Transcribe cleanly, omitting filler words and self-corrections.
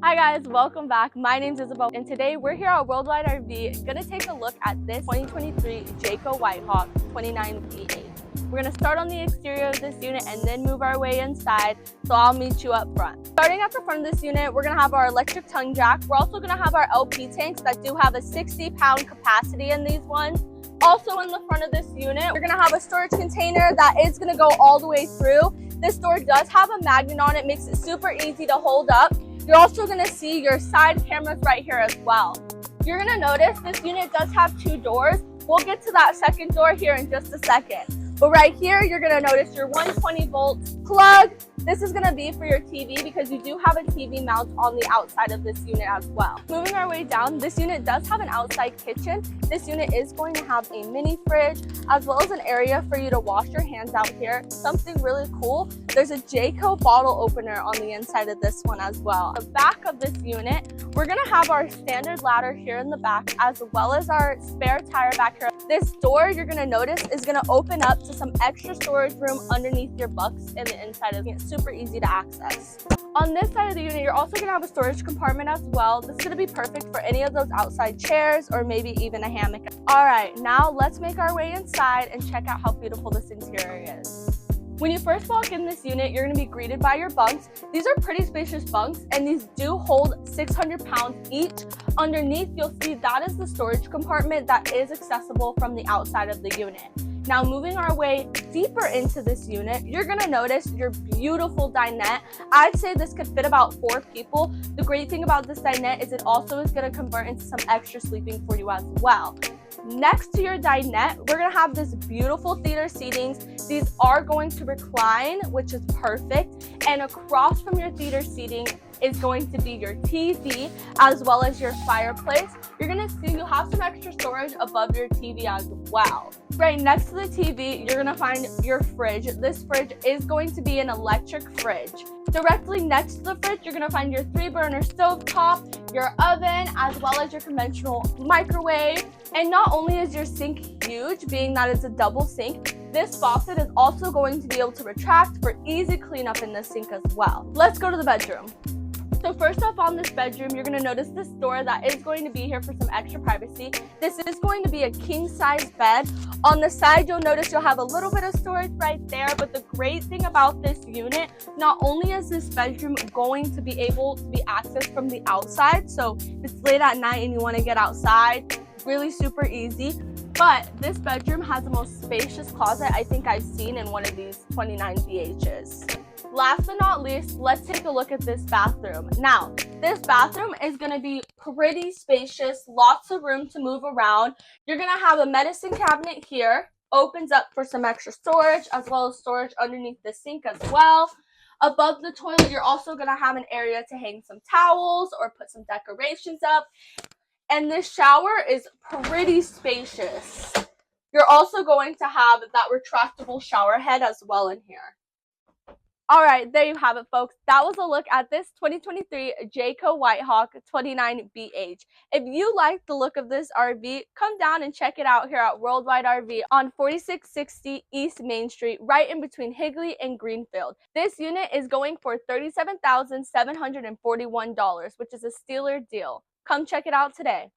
Hi guys, welcome back. My name is Isabel and today we're here at Worldwide RV gonna take a look at this 2023 Jayco White Hawk 29V8. We're gonna start on the exterior of this unit and then move our way inside, so I'll meet you up front. Starting at the front of this unit, we're gonna have our electric tongue jack. We're also gonna have our LP tanks that do have a 60-pound capacity in these ones. Also in the front of this unit, we're gonna have a storage container that is gonna go all the way through. This door does have a magnet on it, makes it super easy to hold up. You're also gonna see your side cameras right here as well. You're gonna notice this unit does have two doors. We'll get to that second door here in just a second. But right here, you're gonna notice your 120 volts plug. This is gonna be for your TV because you do have a TV mount on the outside of this unit as well. Moving our way down, this unit does have an outside kitchen. This unit is going to have a mini fridge as well as an area for you to wash your hands out here. Something really cool, there's a Jayco bottle opener on the inside of this one as well. The back of this unit, we're gonna have our standard ladder here in the back as well as our spare tire back here. This door, you're gonna notice, is gonna open up to some extra storage room underneath your bucks in the inside of it. It's super easy to access. On this side of the unit, you're also gonna have a storage compartment as well. This is gonna be perfect for any of those outside chairs or maybe even a hammock. All right, now let's make our way inside and check out how beautiful this interior is. When you first walk in this unit, you're gonna be greeted by your bunks. These are pretty spacious bunks and these do hold 600 pounds each. Underneath, you'll see that is the storage compartment that is accessible from the outside of the unit. Now moving our way deeper into this unit, you're gonna notice your beautiful dinette. I'd say this could fit about 4 people. The great thing about this dinette is it also is gonna convert into some extra sleeping for you as well. Next to your dinette, we're gonna have this beautiful theater seatings. These are going to recline, which is perfect. And across from your theater seating is going to be your TV as well as your fireplace. You're gonna see you'll have some extra storage above your TV as well. Right next to the TV, you're gonna find your fridge. This fridge is going to be an electric fridge. Directly next to the fridge, you're gonna find your 3-burner stove top, your oven, as well as your conventional microwave. And not only is your sink huge, being that it's a double sink, this faucet is also going to be able to retract for easy cleanup in the sink as well. Let's go to the bedroom. So first off, on this bedroom, you're going to notice this door that is going to be here for some extra privacy. This is going to be a king-size bed. On the side, you'll notice you'll have a little bit of storage right there, but the great thing about this unit, not only is this bedroom going to be able to be accessed from the outside, so if it's late at night and you want to get outside, really super easy, but this bedroom has the most spacious closet I think I've seen in one of these 29VHs. Last but not least, let's take a look at this bathroom. Now, this bathroom is going to be pretty spacious, lots of room to move around. You're going to have a medicine cabinet here, opens up for some extra storage, as well as storage underneath the sink as well. Above the toilet, you're also going to have an area to hang some towels or put some decorations up. And this shower is pretty spacious. You're also going to have that retractable shower head as well in here. All right, there you have it, folks. That was a look at this 2023 Jayco White Hawk 29BH. If you like the look of this RV, come down and check it out here at Worldwide RV on 4660 East Main Street, right in between Higley and Greenfield. This unit is going for $37,741, which is a stealer deal. Come check it out today.